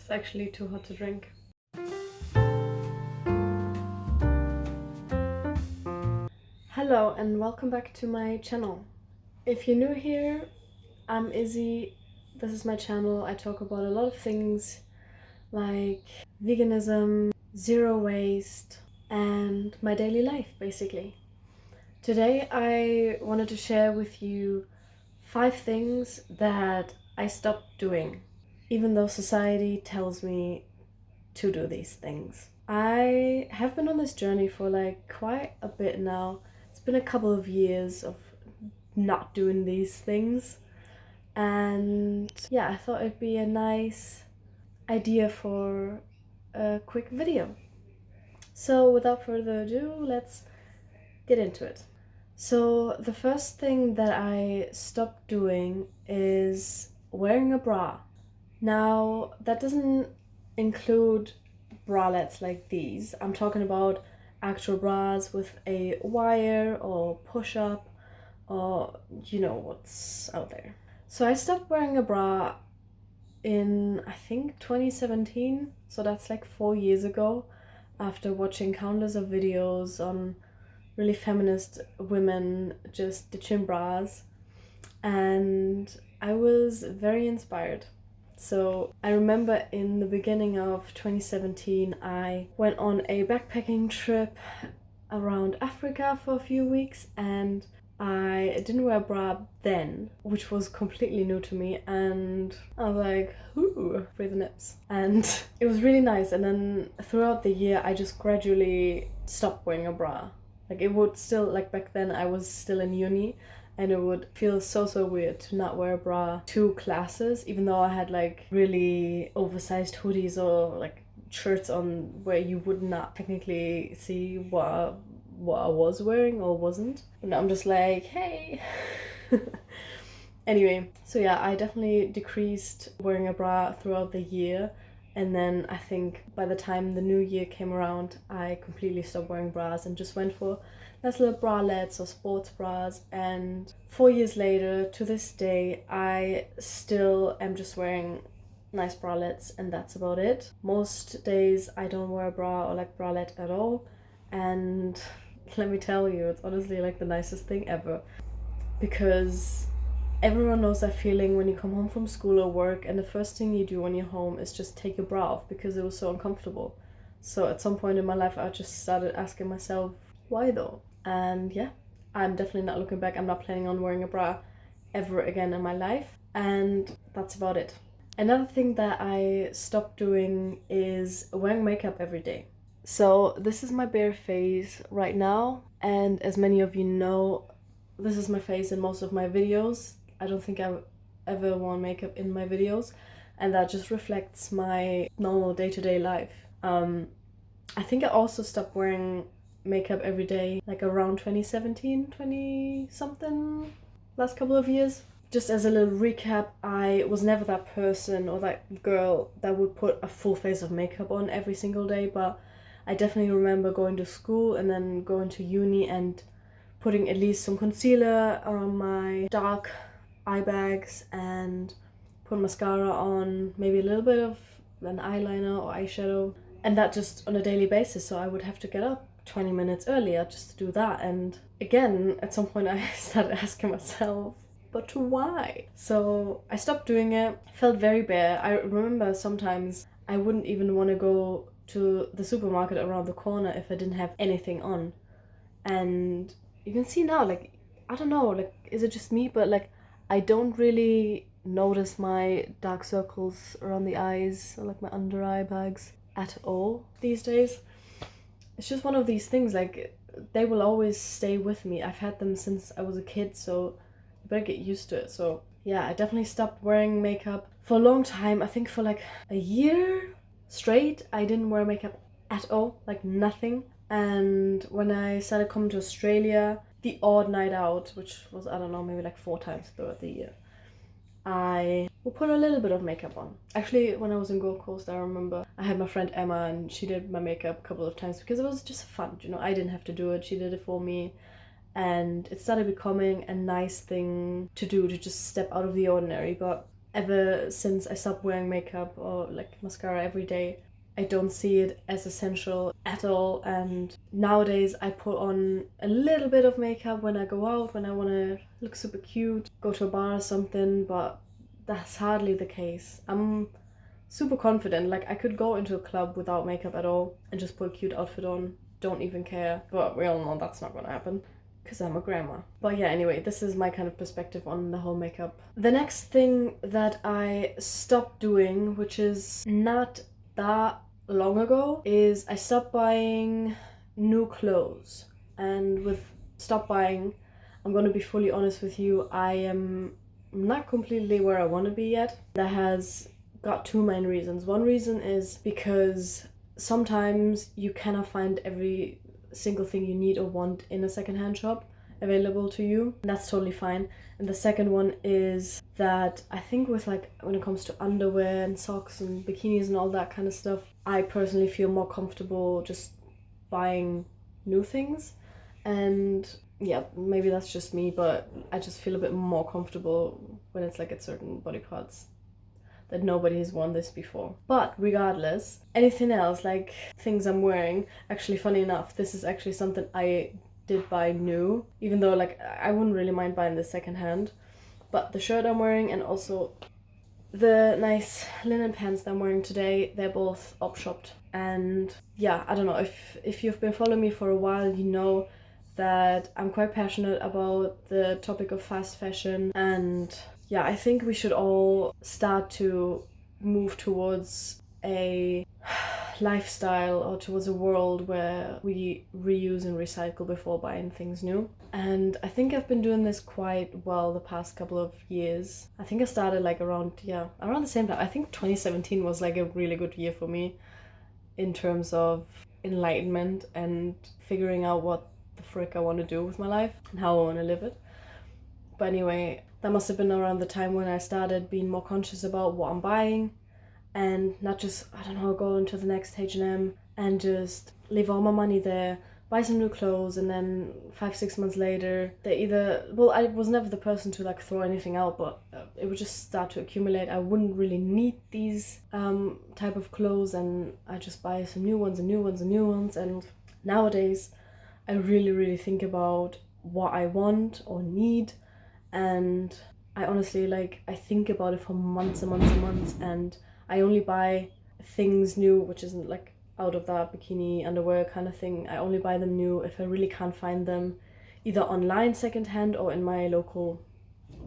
It's actually too hot to drink. Hello and welcome back to my channel. If you're new here, I'm Izzy. This is my channel. I talk about a lot of things like veganism, zero waste, and my daily life, basically. Today I wanted to share with you 5 things that I stopped doing, even though society tells me to do these things. I have been on this journey for like quite a bit now. It's been a couple of years of not doing these things, and yeah, I thought it'd be a nice idea for a quick video. So without further ado, let's get into it. So the first thing that I stopped doing is wearing a bra. Now that doesn't include bralettes like these. I'm talking about actual bras with a wire or push-up, or you know what's out there. So I stopped wearing a bra in, I think, 2017, so that's like 4 years ago, after watching countless of videos on really feminist women just ditching bras, and I was very inspired. So I remember in the beginning of 2017, I went on a backpacking trip around Africa for a few weeks, and I didn't wear a bra then, which was completely new to me, and I was like, ooh, free the nips. And it was really nice. And then throughout the year, I just gradually stopped wearing a bra. Like, it would still, like back then I was still in uni, and it would feel so weird to not wear a bra to classes, even though I had like really oversized hoodies or like shirts on where you would not technically see what I was wearing or wasn't. But now I'm just like, hey. Anyway, so yeah, I definitely decreased wearing a bra throughout the year. And then I think by the time the new year came around, I completely stopped wearing bras and just went for nice little bralettes or sports bras. And 4 years later, to this day, I still am just wearing nice bralettes, and that's about it. Most days I don't wear a bra or like bralette at all, and let me tell you, it's honestly like the nicest thing ever, because everyone knows that feeling when you come home from school or work and the first thing you do when you're home is just take your bra off because it was so uncomfortable. So at some point in my life I just started asking myself, why though? And yeah, I'm definitely not looking back. I'm not planning on wearing a bra ever again in my life, and that's about it. Another thing that I stopped doing is wearing makeup every day. So this is my bare face right now, and as many of you know, this is my face in most of my videos. I don't think I've ever worn makeup in my videos, and that just reflects my normal day-to-day life. I think I also stopped wearing makeup every day like around 2017, 20 something, last couple of years. Just as a little recap, I was never that person or that girl that would put a full face of makeup on every single day, but I definitely remember going to school and then going to uni and putting at least some concealer around my dark eye bags and put mascara on, maybe a little bit of an eyeliner or eyeshadow, and that just on a daily basis. So I would have to get up 20 minutes earlier just to do that. And again, at some point I started asking myself, but why? So I stopped doing it. Felt very bare. I remember sometimes I wouldn't even want to go to the supermarket around the corner if I didn't have anything on. And you can see now, like, I don't know, like, is it just me, but like I don't really notice my dark circles around the eyes or like my under eye bags at all these days. It's just one of these things, like, they will always stay with me. I've had them since I was a kid, so you better get used to it. So yeah, I definitely stopped wearing makeup for a long time. I think for like a year straight I didn't wear makeup at all, like nothing. And when I started coming to Australia, the odd night out, which was, I don't know, maybe like 4 times throughout the year, I will put a little bit of makeup on. Actually, when I was in Gold Coast, I remember I had my friend Emma, and she did my makeup a couple of times because it was just fun, you know. I didn't have to do it, she did it for me, and it started becoming a nice thing to do, to just step out of the ordinary. But ever since I stopped wearing makeup or like mascara every day, I don't see it as essential at all. And nowadays I put on a little bit of makeup when I go out, when I want to look super cute, go to a bar or something, but that's hardly the case. I'm super confident, like I could go into a club without makeup at all and just put a cute outfit on, don't even care, but we all know that's not gonna happen because I'm a grandma. But yeah, anyway, this is my kind of perspective on the whole makeup. The next thing that I stopped doing, which is not that long ago, is I stopped buying new clothes. And with stop buying, I'm gonna be fully honest with you, I am not completely where I want to be yet. That has got two main reasons. One reason is because sometimes you cannot find every single thing you need or want in a secondhand shop available to you. And that's totally fine. And the second one is that I think with like when it comes to underwear and socks and bikinis and all that kind of stuff, I personally feel more comfortable just buying new things. And yeah, maybe that's just me, but I just feel a bit more comfortable when it's like at certain body parts that nobody has worn this before. But regardless, anything else, like things I'm wearing, actually funny enough, this is actually something I did buy new, even though like I wouldn't really mind buying this secondhand. But the shirt I'm wearing and also the nice linen pants that I'm wearing today, they're both op-shopped. And yeah, I don't know, if you've been following me for a while, you know that I'm quite passionate about the topic of fast fashion. And yeah, I think we should all start to move towards a lifestyle or towards a world where we reuse and recycle before buying things new. And I think I've been doing this quite well the past couple of years. I think I started like around the same time. I think 2017 was like a really good year for me in terms of enlightenment and figuring out what the frick I want to do with my life and how I want to live it. But anyway, that must have been around the time when I started being more conscious about what I'm buying and not just, I don't know, go into the next H&M and just leave all my money there, buy some new clothes, and then 5-6 months later, they either, well, I was never the person to like throw anything out, but it would just start to accumulate. I wouldn't really need these type of clothes, and I just buy some new ones and new ones and new ones. And nowadays, I really think about what I want or need, and I honestly, like, I think about it for months and months and months, and I only buy things new, which isn't like out of that bikini underwear kind of thing. I only buy them new if I really can't find them either online secondhand or in my local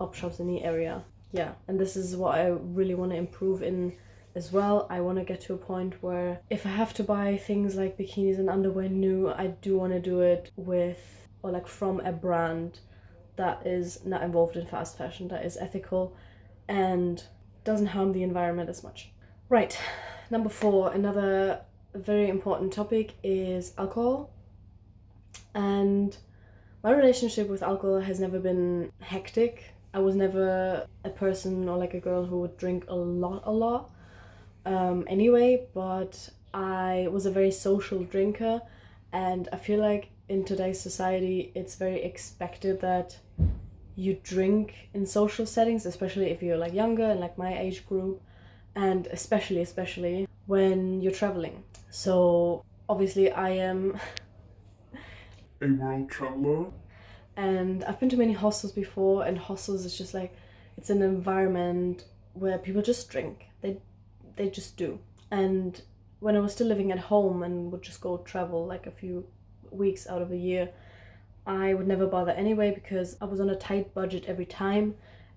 op shops in the area. Yeah, and this is what I really want to improve in as well. I want to get to a point where if I have to buy things like bikinis and underwear new, I do want to do it with or like from a brand that is not involved in fast fashion, that is ethical and doesn't harm the environment as much. Right, number 4, another very important topic is alcohol. And my relationship with alcohol has never been hectic. I was never a person or like a girl who would drink a lot anyway, but I was a very social drinker, and I feel like in today's society it's very expected that you drink in social settings, especially if you're like younger and like my age group, and especially when you're traveling. So obviously I am a world traveler, and I've been to many hostels before, and hostels is just like, it's an environment where people just drink. They just do. And when I was still living at home and would just go travel like a few weeks out of the year, I would never bother anyway because I was on a tight budget every time,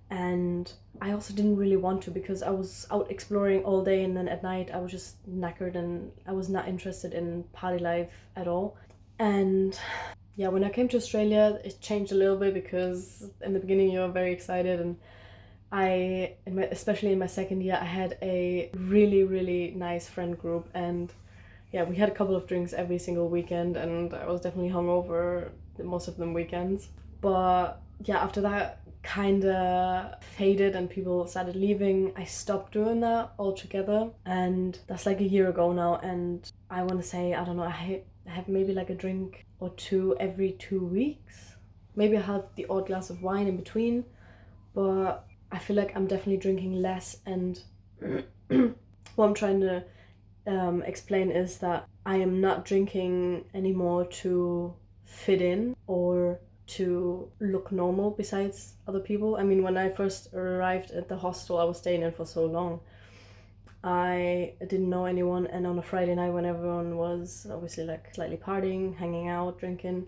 and I also didn't really want to because I was out exploring all day, and then at night I was just knackered and I was not interested in party life at all. And yeah, when I came to Australia, it changed a little bit because in the beginning you're very excited, and especially in my second year, I had a really nice friend group, and yeah, we had a couple of drinks every single weekend, and I was definitely hungover most of them weekends. But yeah, after that kind of faded and people started leaving, I stopped doing that altogether, and that's like a year ago now. And I want to say, I don't know, I have maybe like a drink or two every 2 weeks. Maybe I have the odd glass of wine in between, but I feel like I'm definitely drinking less, and what I'm trying to explain is that I am not drinking anymore to fit in or to look normal besides other people. I mean, when I first arrived at the hostel I was staying in for so long, I didn't know anyone, and on a Friday night when everyone was obviously like slightly partying, hanging out, drinking,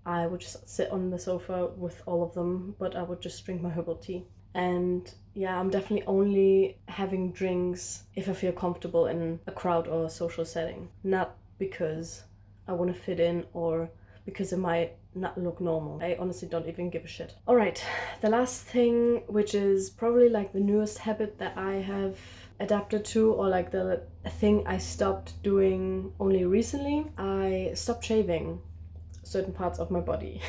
I would just sit on the sofa with all of them, but I would just drink my herbal tea. And yeah, I'm definitely only having drinks if I feel comfortable in a crowd or a social setting, not because I want to fit in or because it might not look normal. I honestly don't even give a shit. All right, the last thing, which is probably like the newest habit that I have adapted to, or like the thing I stopped doing only recently, I stopped shaving certain parts of my body.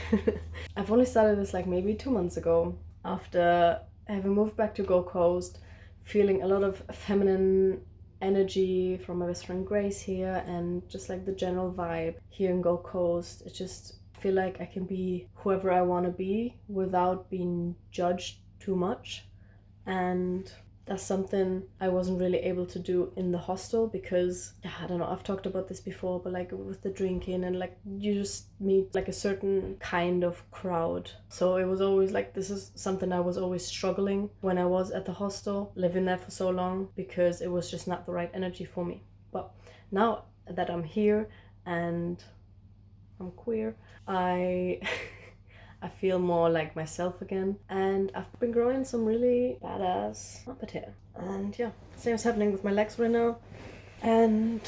I've only started this like maybe 2 months ago, after having moved back to Gold Coast, feeling a lot of feminine energy from my best friend Grace here, and just like the general vibe here in Gold Coast. It just feel like I can be whoever I want to be without being judged too much, and that's something I wasn't really able to do in the hostel because, I don't know, I've talked about this before, but like with the drinking and like you just meet like a certain kind of crowd. So it was always like, this is something I was always struggling when I was at the hostel, living there for so long, because it was just not the right energy for me. But now that I'm here and I'm queer, I feel more like myself again, and I've been growing some really badass armpit hair. And yeah, same is happening with my legs right now. And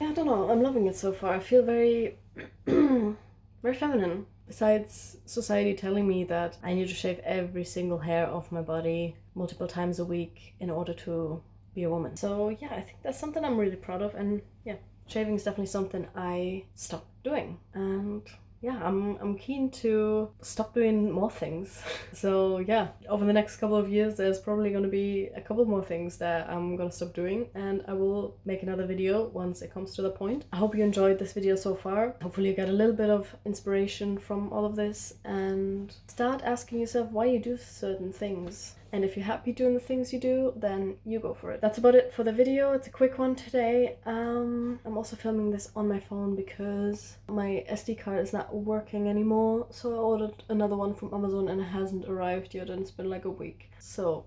yeah, I don't know, I'm loving it so far. I feel very, very feminine. Besides society telling me that I need to shave every single hair off my body multiple times a week in order to be a woman. So yeah, I think that's something I'm really proud of, and yeah, shaving is definitely something I stopped doing. And yeah, I'm keen to stop doing more things. So yeah, over the next couple of years, there's probably going to be a couple more things that I'm going to stop doing, and I will make another video once it comes to the point. I hope you enjoyed this video so far. Hopefully you get a little bit of inspiration from all of this, and start asking yourself why you do certain things. And if you're happy doing the things you do, then you go for it. That's about it for the video. It's a quick one today. I'm also filming this on my phone because my SD card is not working anymore. So I ordered another one from Amazon and it hasn't arrived yet, and it's been like a week. So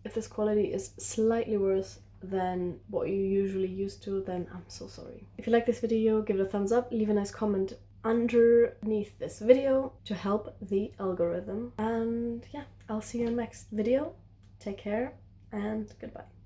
if this quality is slightly worse than what you're usually used to, then I'm so sorry. If you like this video, give it a thumbs up, leave a nice comment underneath this video to help the algorithm. And yeah, I'll see you in the next video. Take care and goodbye.